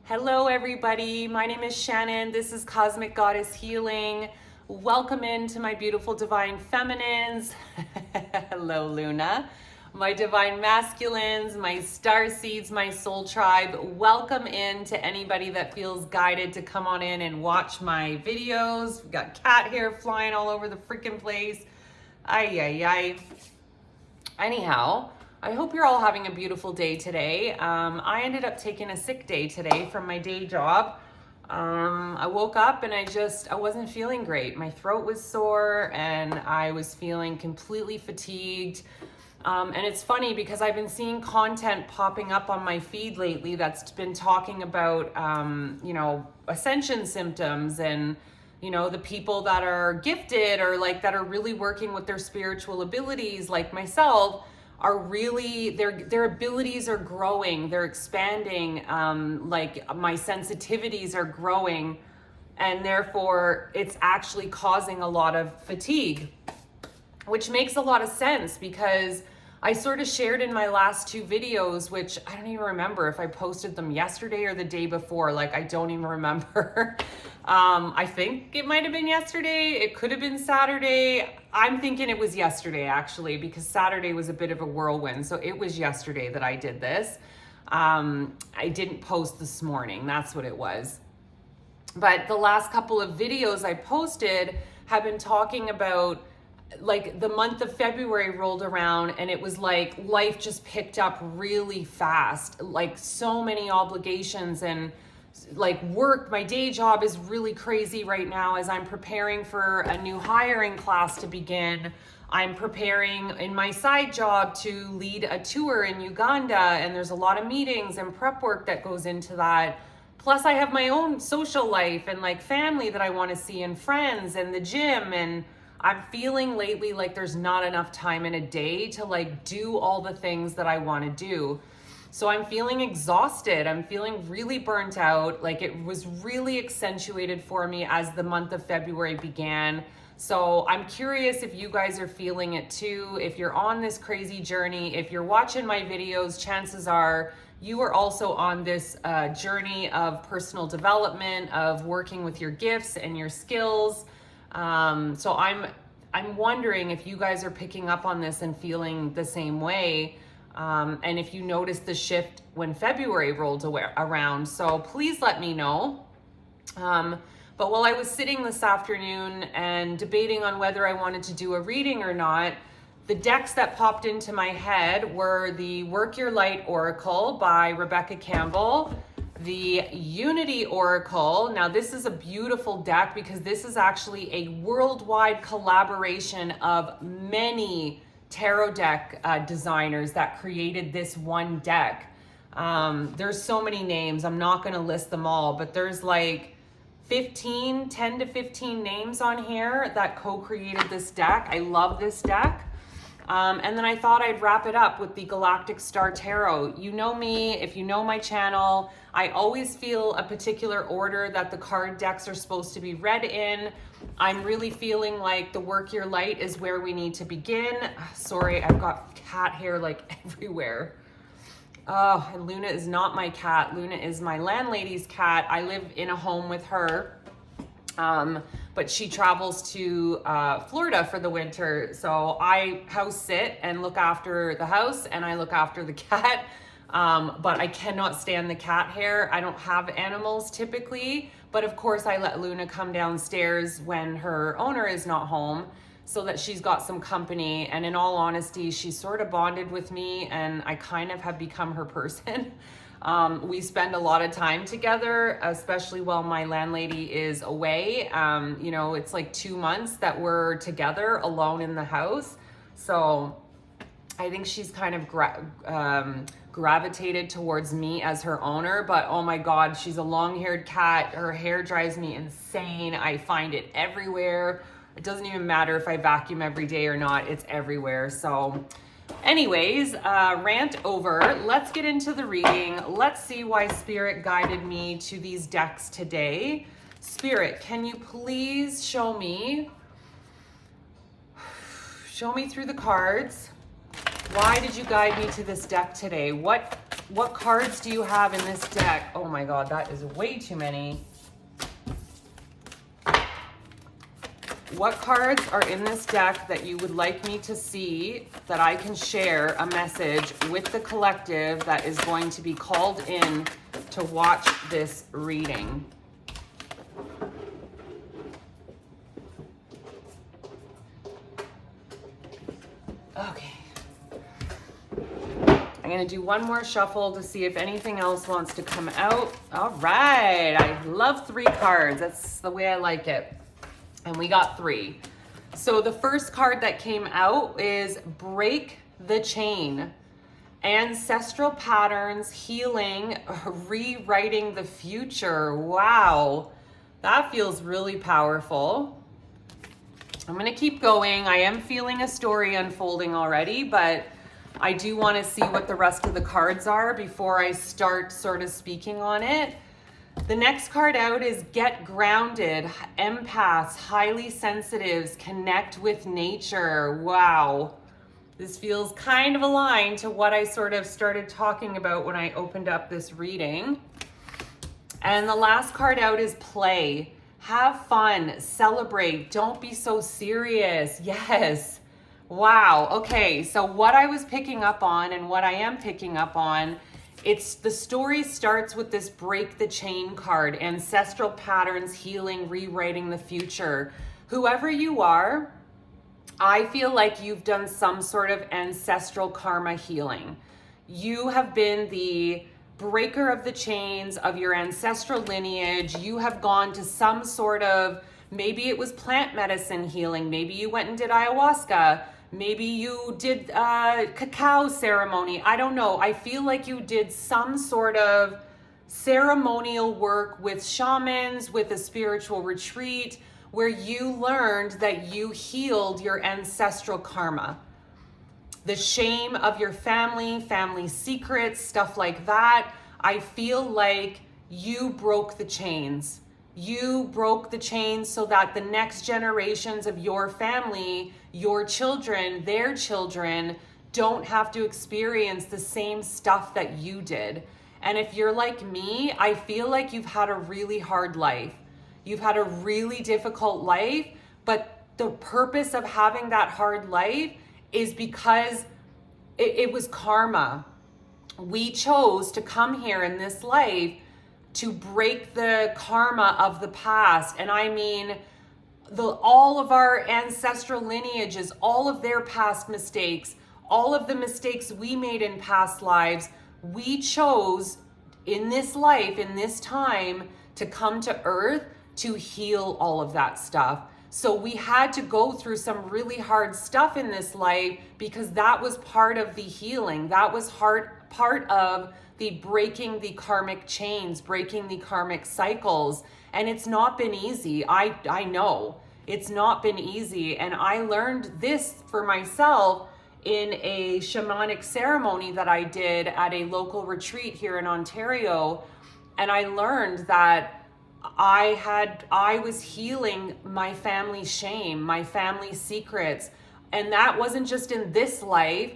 Hello everybody, my name is Shannon. This is Cosmic Goddess Healing. Welcome into my beautiful divine feminines. Hello Luna. My divine masculines, my star seeds, my soul tribe. Welcome in to anybody that feels guided to come on in and watch my videos. We've got cat hair flying all over the freaking place. Ay, ay, ay. Anyhow, I hope you're all having a beautiful day today. I ended up taking a sick day today from my day job. I woke up and I wasn't feeling great. My throat was sore and I was feeling completely fatigued. And it's funny because I've been seeing content popping up on my feed lately that's been talking about, ascension symptoms and, the people that are gifted or like that are really working with their spiritual abilities, like myself, are really, their abilities are growing, they're expanding, like my sensitivities are growing, and therefore it's actually causing a lot of fatigue, which makes a lot of sense because I sort of shared in my last two videos, which I don't even remember if I posted them yesterday or the day before, like I don't even remember. I think it might have been yesterday. It could have been Saturday. I'm thinking it was yesterday actually, because Saturday was a bit of a whirlwind. So it was yesterday that I did this. I didn't post this morning. That's what it was. But the last couple of videos I posted have been talking about, like, the month of February rolled around and it was like life just picked up really fast, like so many obligations and like work. My day job is really crazy right now as I'm preparing for a new hiring class to begin. I'm preparing in my side job to lead a tour in Uganda, and there's a lot of meetings and prep work that goes into that. Plus I have my own social life and like family that I want to see and friends and the gym, and I'm feeling lately like there's not enough time in a day to like do all the things that I want to do. So I'm feeling exhausted. I'm feeling really burnt out. Like it was really accentuated for me as the month of February began. So I'm curious if you guys are feeling it too. If you're on this crazy journey, if you're watching my videos, chances are you are also on this journey of personal development, of working with your gifts and your skills. So I'm wondering if you guys are picking up on this and feeling the same way. And if you noticed the shift when February rolled around. So please let me know. But while I was sitting this afternoon and debating on whether I wanted to do a reading or not, the decks that popped into my head were the Work Your Light Oracle by Rebecca Campbell, the Unity Oracle. Now this is a beautiful deck because this is actually a worldwide collaboration of many tarot deck designers that created this one deck. There's so many names. I'm not going to list them all, but there's like 10 to 15 names on here that co-created this deck. I love this deck. And then I thought I'd wrap it up with the Galactic Star Tarot. You know me, if you know my channel, I always feel a particular order that the card decks are supposed to be read in. I'm really feeling like the Work Your Light is where we need to begin. Sorry, I've got cat hair like everywhere. Oh, and Luna is not my cat. Luna is my landlady's cat. I live in a home with her. But she travels to Florida for the winter. So I house sit and look after the house, and I look after the cat. But I cannot stand the cat hair. I don't have animals typically, but of course I let Luna come downstairs when her owner is not home so that she's got some company. And in all honesty, she's sort of bonded with me and I kind of have become her person. We spend a lot of time together, especially while my landlady is away. It's like 2 months that we're together alone in the house. So I think she's kind of gravitated towards me as her owner, but oh my God, she's a long-haired cat. Her hair drives me insane. I find it everywhere. It doesn't even matter if I vacuum every day or not, it's everywhere. So anyways, rant over. Let's get into the reading. Let's see why Spirit guided me to these decks today. Spirit, can you please show me through the cards Why did you guide me to this deck today? What cards do you have in this deck? Oh my God, that is way too many. What cards are in this deck that you would like me to see, that I can share a message with the collective that is going to be called in to watch this reading? Okay. I'm going to do one more shuffle to see if anything else wants to come out. All right. I love 3 cards. That's the way I like it. And we got 3. So the first card that came out is Break the Chain. Ancestral patterns, healing, rewriting the future. Wow. That feels really powerful. I'm going to keep going. I am feeling a story unfolding already, but I do want to see what the rest of the cards are before I start sort of speaking on it. The next card out is Get Grounded. Empaths, highly sensitives, connect with nature. Wow. This feels kind of aligned to what I sort of started talking about when I opened up this reading. And the last card out is Play. Have fun, celebrate, don't be so serious. Yes. Wow. Okay, so what I was picking up on and what I am picking up on, it's the story starts with this Break the Chain card, ancestral patterns, healing, rewriting the future. Whoever you are, I feel like you've done some sort of ancestral karma healing. You have been the breaker of the chains of your ancestral lineage. You have gone to some sort of, maybe it was plant medicine healing. Maybe you went and did ayahuasca. Maybe you did a cacao ceremony. I don't know. I feel like you did some sort of ceremonial work with shamans, with a spiritual retreat, where you learned that you healed your ancestral karma. The shame of your family secrets, stuff like that. I feel like you broke the chains. You broke the chains so that the next generations of your family, your children, their children, don't have to experience the same stuff that you did. And if you're like me, I feel like you've had a really hard life. You've had a really difficult life, but the purpose of having that hard life is because it was karma. We chose to come here in this life to break the karma of the past. And I mean, all of our ancestral lineages, all of their past mistakes, all of the mistakes we made in past lives, we chose in this life, in this time, to come to earth to heal all of that stuff. So we had to go through some really hard stuff in this life because that was part of the healing. That was part of the breaking the karmic chains, breaking the karmic cycles. And it's not been easy. I know it's not been easy. And I learned this for myself in a shamanic ceremony that I did at a local retreat here in Ontario. And I learned that I was healing my family's shame, my family's secrets. And that wasn't just in this life.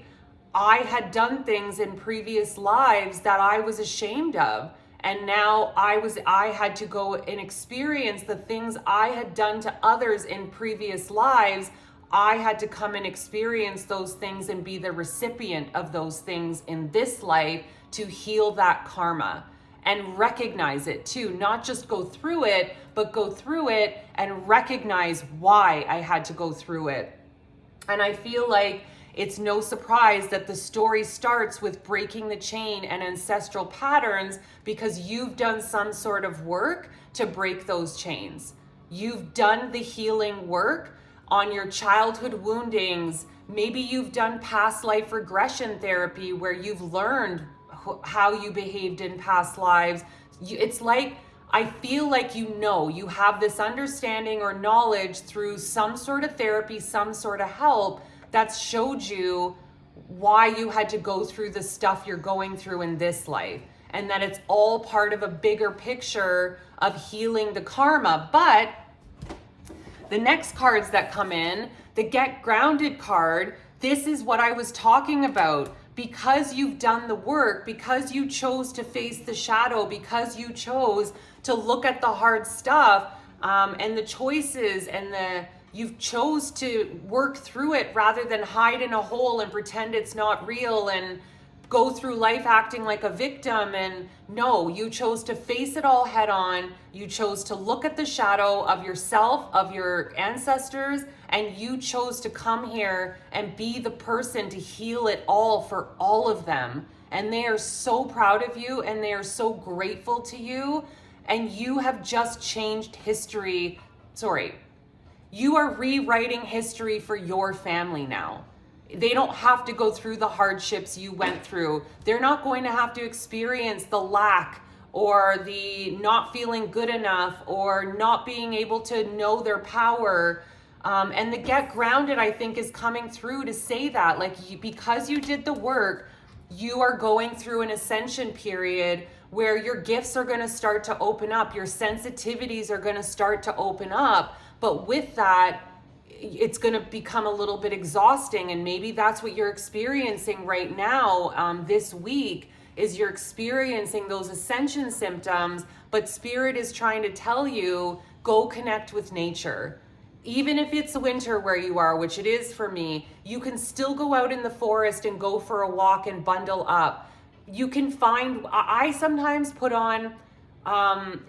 I had done things in previous lives that I was ashamed of. And now I had to go and experience the things I had done to others in previous lives. I had to come and experience those things and be the recipient of those things in this life to heal that karma. And recognize it too, not just go through it, but go through it and recognize why I had to go through it. And I feel like it's no surprise that the story starts with breaking the chain and ancestral patterns because you've done some sort of work to break those chains. You've done the healing work on your childhood woundings. Maybe you've done past life regression therapy where you've learned how you behaved in past lives. It's like, I feel like you have this understanding or knowledge through some sort of therapy, some sort of help that's showed you why you had to go through the stuff you're going through in this life. And that it's all part of a bigger picture of healing the karma. But the next cards that come in, the Get Grounded card, this is what I was talking about. Because you've done the work, because you chose to face the shadow, because you chose to look at the hard stuff, and the choices, and you've chose to work through it rather than hide in a hole and pretend it's not real and go through life acting like a victim. And no, you chose to face it all head on. You chose to look at the shadow of yourself, of your ancestors, and you chose to come here and be the person to heal it all for all of them. And they are so proud of you, and they are so grateful to you. And you have just changed history. Sorry. You are rewriting history for your family now. They don't have to go through the hardships you went through. They're not going to have to experience the lack or the not feeling good enough or not being able to know their power. And the get grounded, I think, is coming through to say that, like, because you did the work, you are going through an ascension period where your gifts are going to start to open up. Your sensitivities are going to start to open up. But with that, it's going to become a little bit exhausting. And maybe that's what you're experiencing right now. This week is you're experiencing those ascension symptoms, but Spirit is trying to tell you, go connect with nature. Even if it's winter where you are, which it is for me, you can still go out in the forest and go for a walk and bundle up. You can find, I sometimes put on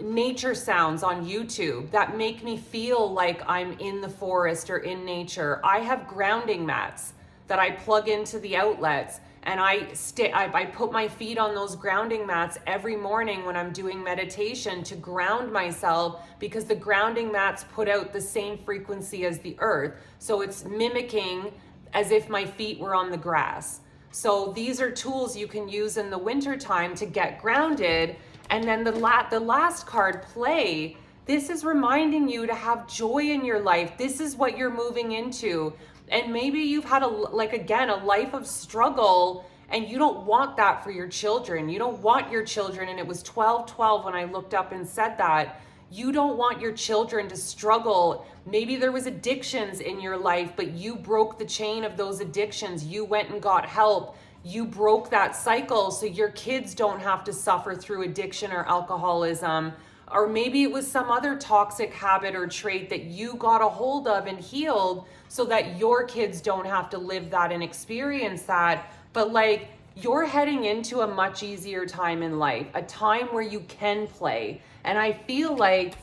nature sounds on YouTube that make me feel like I'm in the forest or in nature. I have grounding mats that I plug into the outlets, and I put my feet on those grounding mats every morning when I'm doing meditation to ground myself, because the grounding mats put out the same frequency as the earth. So it's mimicking as if my feet were on the grass. So these are tools you can use in the winter time to get grounded. And then the last card, play. This is reminding you to have joy in your life. This is what you're moving into. And maybe you've had a life of struggle, and you don't want that for your children. You don't want your children, and it was 12/12 when I looked up and said that. You don't want your children to struggle. Maybe there was addictions in your life, but you broke the chain of those addictions. You went and got help. You broke that cycle so your kids don't have to suffer through addiction or alcoholism. Or maybe it was some other toxic habit or trait that you got a hold of and healed so that your kids don't have to live that and experience that. But like, you're heading into a much easier time in life, a time where you can play. And I feel like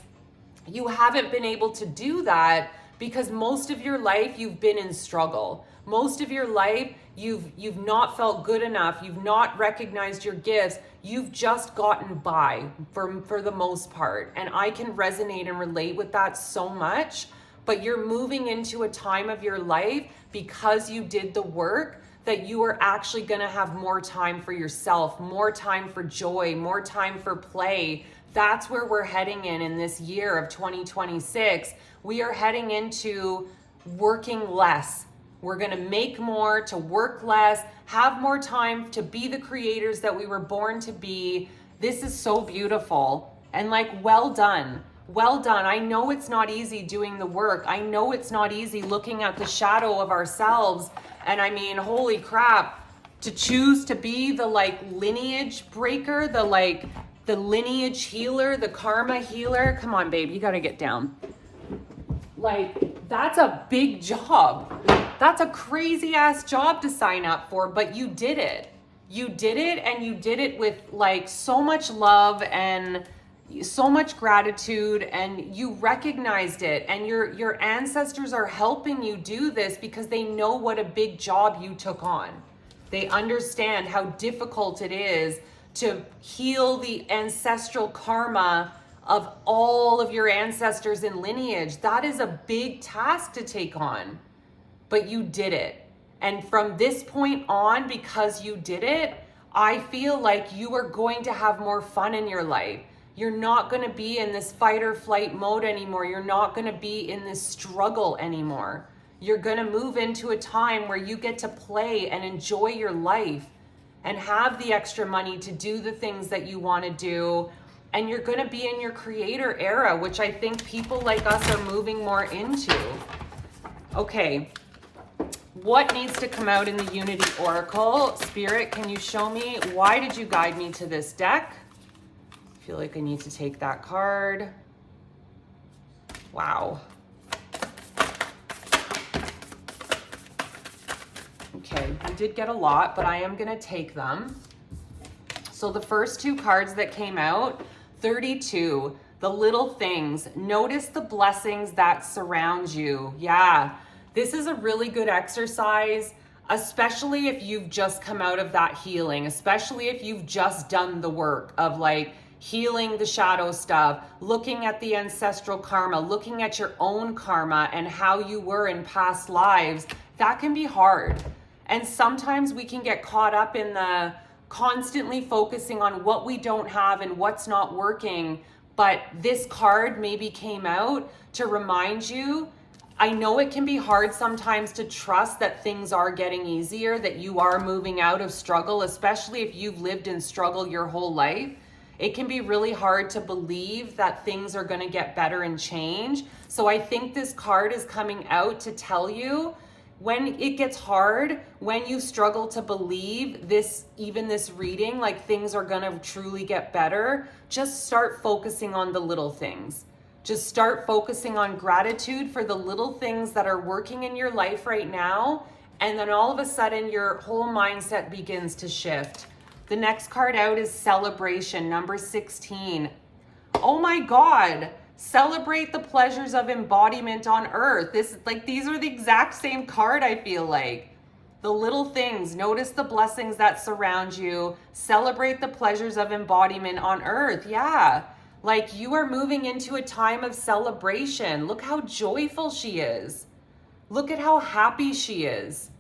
you haven't been able to do that because most of your life you've been in struggle. Most of your life you've not felt good enough. You've not recognized your gifts. You've just gotten by for the most part. And I can resonate and relate with that so much. But you're moving into a time of your life, because you did the work, that you are actually going to have more time for yourself, more time for joy, more time for play. That's where we're heading in this year of 2026. We are heading into working less. We're going to make more, to work less, have more time to be the creators that we were born to be. This is so beautiful. And like, well done. Well done. I know it's not easy doing the work. I know it's not easy looking at the shadow of ourselves. And I mean, holy crap, to choose to be the like lineage breaker, the lineage healer, the karma healer. Come on, babe, you got to get down. Like, that's a big job. That's a crazy ass job to sign up for, but you did it. You did it, and you did it with like so much love and so much gratitude, and you recognized it, and your ancestors are helping you do this because they know what a big job you took on. They understand how difficult it is to heal the ancestral karma of all of your ancestors and lineage. That is a big task to take on, but you did it. And from this point on, because you did it, I feel like you are going to have more fun in your life. You're not going to be in this fight or flight mode anymore. You're not going to be in this struggle anymore. You're going to move into a time where you get to play and enjoy your life and have the extra money to do the things that you want to do. And you're going to be in your creator era, which I think people like us are moving more into. Okay, What needs to come out in the Unity Oracle? Spirit, can you show me, why did you guide me to this deck? I feel like I need to take that card. Wow. Okay, we did get a lot, but I am going to take them. So the first two cards that came out, 32, the little things. Notice the blessings that surround you. Yeah, this is a really good exercise, especially if you've just come out of that healing, especially if you've just done the work of like healing the shadow stuff, looking at the ancestral karma, looking at your own karma and how you were in past lives. That can be hard. And sometimes we can get caught up in the constantly focusing on what we don't have and what's not working. But this card maybe came out to remind you. I know it can be hard sometimes to trust that things are getting easier, that you are moving out of struggle, especially if you've lived in struggle your whole life. It can be really hard to believe that things are going to get better and change. So I think this card is coming out to tell you, when it gets hard, when you struggle to believe this, even this reading, like things are going to truly get better, just start focusing on the little things. Just start focusing on gratitude for the little things that are working in your life right now. And then all of a sudden your whole mindset begins to shift. The next card out is celebration, number 16. Oh my God. Celebrate the pleasures of embodiment on earth. These are the exact same card, I feel like. The little things, notice the blessings that surround you. Celebrate the pleasures of embodiment on earth. Yeah. Like you are moving into a time of celebration. Look how joyful she is. Look at how happy she is.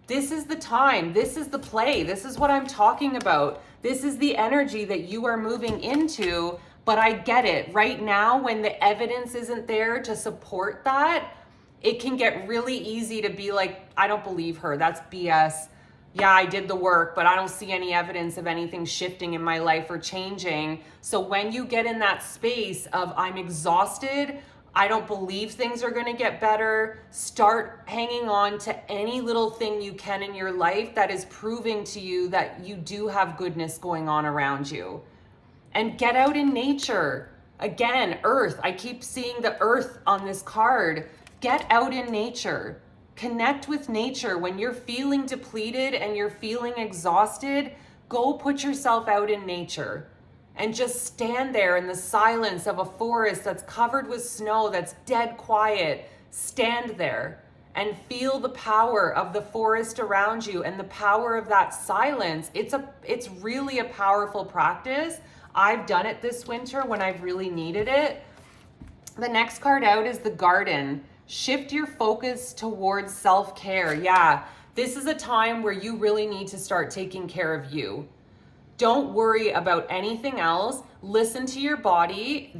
This is the time. This is the play. This is what I'm talking about. This is the energy that you are moving into. But I get it. Right now, when the evidence isn't there to support that, it can get really easy to be like, I don't believe her. That's BS. Yeah, I did the work, but I don't see any evidence of anything shifting in my life or changing. So when you get in that space of I'm exhausted, I don't believe things are going to get better, start hanging on to any little thing you can in your life that is proving to you that you do have goodness going on around you. And get out in nature. Again, earth. I keep seeing the earth on this card. Get out in nature. Connect with nature. When you're feeling depleted and you're feeling exhausted, go put yourself out in nature and just stand there in the silence of a forest that's covered with snow, that's dead quiet. Stand there and feel the power of the forest around you and the power of that silence. It's really a powerful practice. I've done it this winter when I've really needed it. The next card out is the garden. Shift your focus towards self-care. Yeah, this is a time where you really need to start taking care of you. Don't worry about anything else. Listen to your body.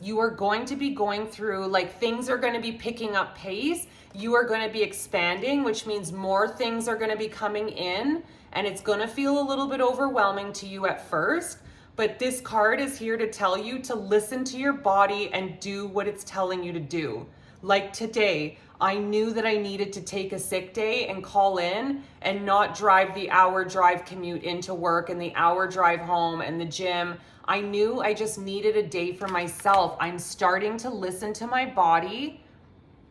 You are going to be going through, like things are going to be picking up pace. You are going to be expanding, which means more things are going to be coming in, and it's going to feel a little bit overwhelming to you at first. But this card is here to tell you to listen to your body and do what it's telling you to do. Like today, I knew that I needed to take a sick day and call in and not drive the hour drive commute into work and the hour drive home and the gym. I knew I just needed a day for myself. I'm starting to listen to my body,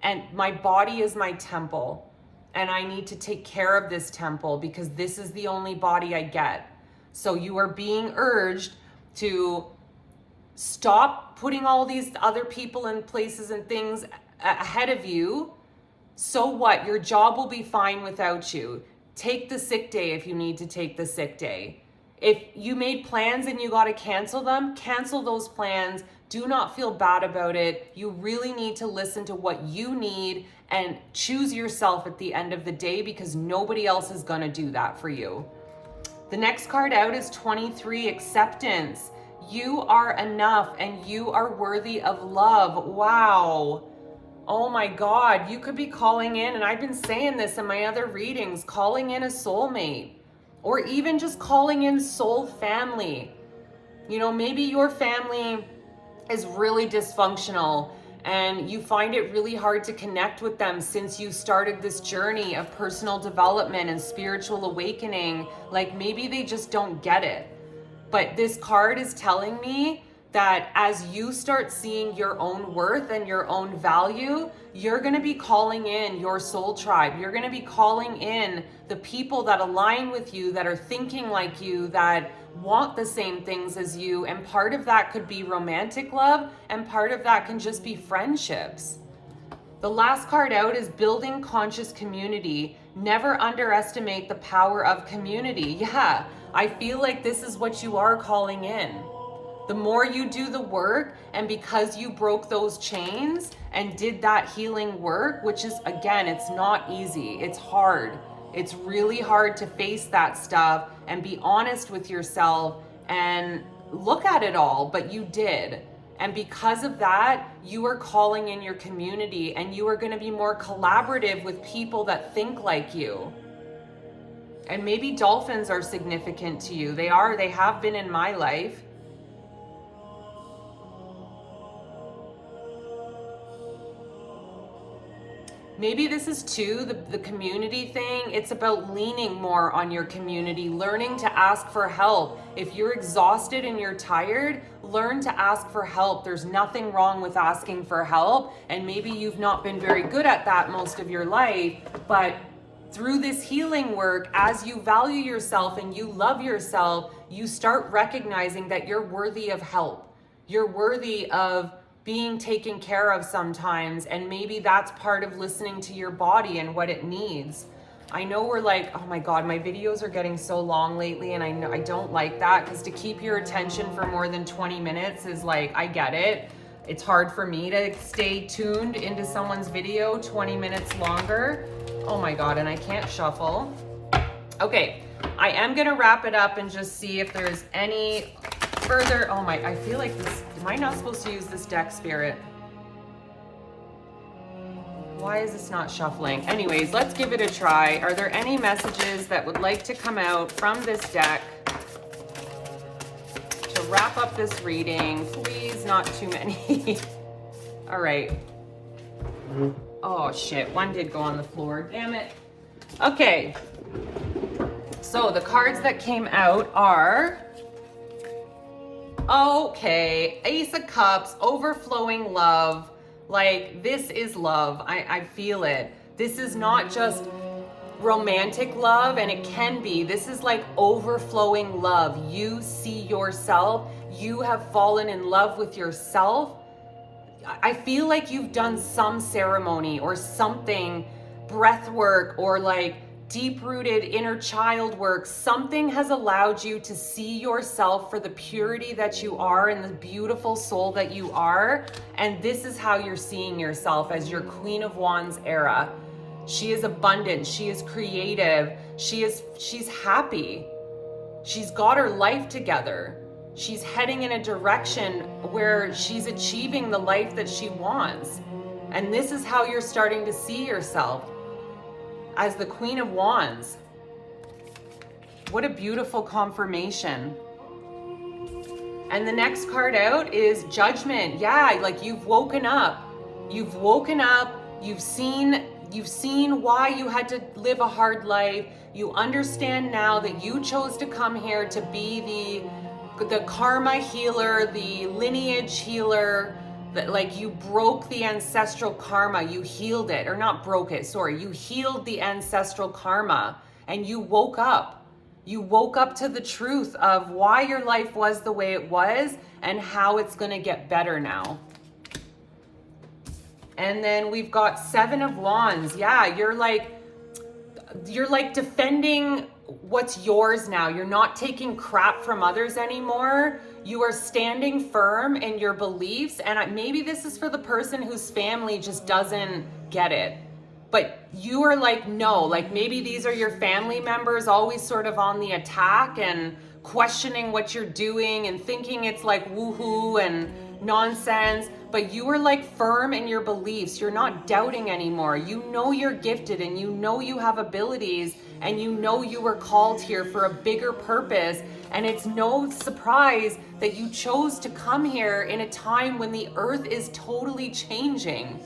and my body is my temple. And I need to take care of this temple because this is the only body I get. So you are being urged to stop putting all these other people and places and things ahead of you. So what? Your job will be fine without you. Take the sick day if you need to take the sick day. If you made plans and you got to cancel them, cancel those plans. Do not feel bad about it. You really need to listen to what you need and choose yourself at the end of the day because nobody else is going to do that for you. The next card out is 23, acceptance. You are enough and you are worthy of love. Wow. Oh my God, you could be calling in, and I've been saying this in my other readings, calling in a soulmate, or even just calling in soul family. You know, maybe your family is really dysfunctional and you find it really hard to connect with them since you started this journey of personal development and spiritual awakening. Like maybe they just don't get it. But this card is telling me that as you start seeing your own worth and your own value, you're going to be calling in your soul tribe. You're going to be calling in the people that align with you, that are thinking like you, that want the same things as you. And part of that could be romantic love, and part of that can just be friendships. The last card out is building conscious community. Never underestimate the power of community. Yeah, I feel like this is what you are calling in. The more you do the work, and because you broke those chains and did that healing work, which is, again, it's not easy. It's hard. It's really hard to face that stuff and be honest with yourself and look at it all, but you did. And because of that, you are calling in your community, and you are going to be more collaborative with people that think like you. And maybe dolphins are significant to you. They have been in my life. Maybe this is too, the community thing. It's about leaning more on your community, learning to ask for help. If you're exhausted and you're tired, learn to ask for help. There's nothing wrong with asking for help. And maybe you've not been very good at that most of your life, but through this healing work, as you value yourself and you love yourself, you start recognizing that you're worthy of help. You're worthy of being taken care of sometimes, and maybe that's part of listening to your body and what it needs. I know we're like, oh my God, my videos are getting so long lately, and I don't like that, because to keep your attention for more than 20 minutes is like, I get it. It's hard for me to stay tuned into someone's video 20 minutes longer. Oh my God, and I can't shuffle. Okay, I am gonna wrap it up and just see if there's any further. Oh my, I feel like this, am I not supposed to use this deck, Spirit? Why is this not shuffling? Anyways, let's give it a try. Are there any messages that would like to come out from this deck to wrap up this reading? Please, not too many. All right. Oh shit, one did go on the floor, damn it. Okay, so the cards that came out are, okay, Ace of Cups, overflowing love. Like, this is love. I feel it. This is not just romantic love, and it can be. This is like overflowing love. You see yourself. You have fallen in love with yourself. I feel like you've done some ceremony or something, breath work, or like deep-rooted inner child work. Something has allowed you to see yourself for the purity that you are and the beautiful soul that you are. And this is how you're seeing yourself as your Queen of Wands era. She is abundant. She is creative. She's happy. She's got her life together. She's heading in a direction where she's achieving the life that she wants. And this is how you're starting to see yourself, as the Queen of Wands. What a beautiful confirmation. And the next card out is Judgment. Yeah, like you've woken up. You've woken up. You've seen why you had to live a hard life. You understand now that you chose to come here to be the karma healer, the lineage healer, that like you broke the ancestral karma, you healed it, or not broke it, sorry, you healed the ancestral karma, and you woke up. You woke up to the truth of why your life was the way it was and how it's gonna get better now. And then we've got Seven of Wands. Yeah, you're like defending what's yours now. You're not taking crap from others anymore. You are standing firm in your beliefs. And maybe this is for the person whose family just doesn't get it. But you are like, no, like maybe these are your family members always sort of on the attack and questioning what you're doing and thinking it's like woohoo and nonsense. But you are like firm in your beliefs. You're not doubting anymore. You know you're gifted and you know you have abilities, and you know you were called here for a bigger purpose. And it's no surprise that you chose to come here in a time when the earth is totally changing.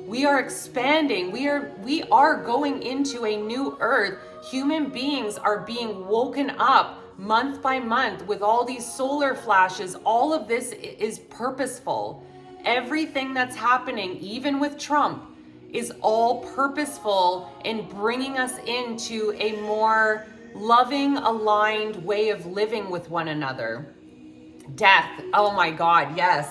We are expanding. We are going into a new earth. Human beings are being woken up month by month with all these solar flashes. All of this is purposeful. Everything that's happening, even with Trump, is all purposeful in bringing us into a more loving, aligned way of living with one another. Death, oh my God, yes.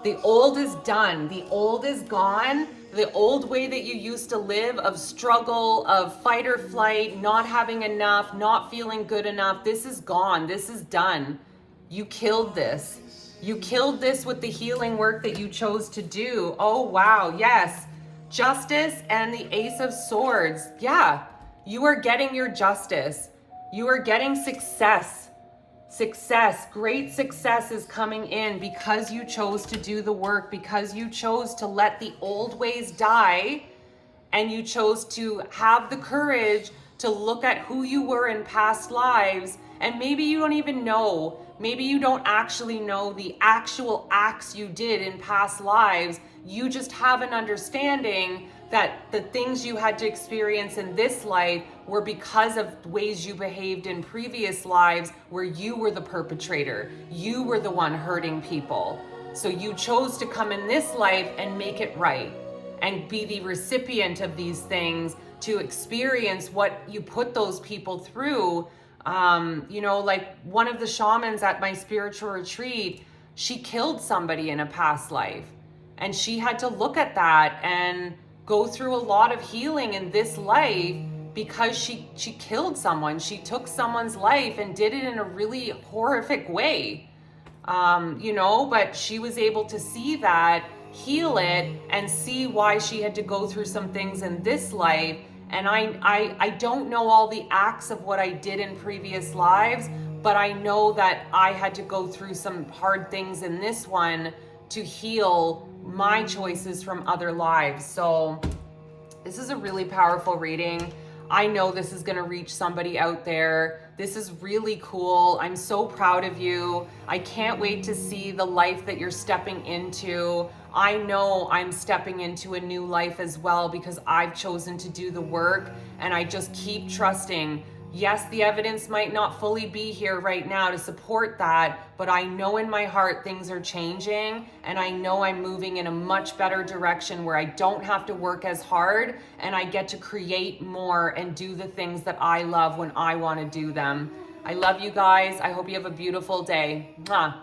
The old is done. The old is gone. The old way that you used to live of struggle, of fight or flight, not having enough, not feeling good enough, this is gone. This is done. You killed this. You killed this with the healing work that you chose to do. Oh, wow. Yes. Justice and the Ace of Swords. Yeah. You are getting your justice. You are getting success. Success, great success is coming in because you chose to do the work, because you chose to let the old ways die, and you chose to have the courage to look at who you were in past lives. And maybe you don't even know, maybe you don't actually know the actual acts you did in past lives. You just have an understanding that the things you had to experience in this life were because of ways you behaved in previous lives where you were the perpetrator. You were the one hurting people. So you chose to come in this life and make it right and be the recipient of these things, to experience what you put those people through. Like one of the shamans at my spiritual retreat, she killed somebody in a past life. And she had to look at that and go through a lot of healing in this life because she killed someone. She took someone's life and did it in a really horrific way. But she was able to see that, heal it, and see why she had to go through some things in this life. And I don't know all the acts of what I did in previous lives, but I know that I had to go through some hard things in this one to heal my choices from other lives. So this is a really powerful reading. I know this is going to reach somebody out there. This is really cool. I'm so proud of you. I can't wait to see the life that you're stepping into. I know I'm stepping into a new life as well because I've chosen to do the work, and I just keep trusting. Yes, the evidence might not fully be here right now to support that, but I know in my heart things are changing, and I know I'm moving in a much better direction where I don't have to work as hard, and I get to create more and do the things that I love when I want to do them. I love you guys. I hope you have a beautiful day. Mwah.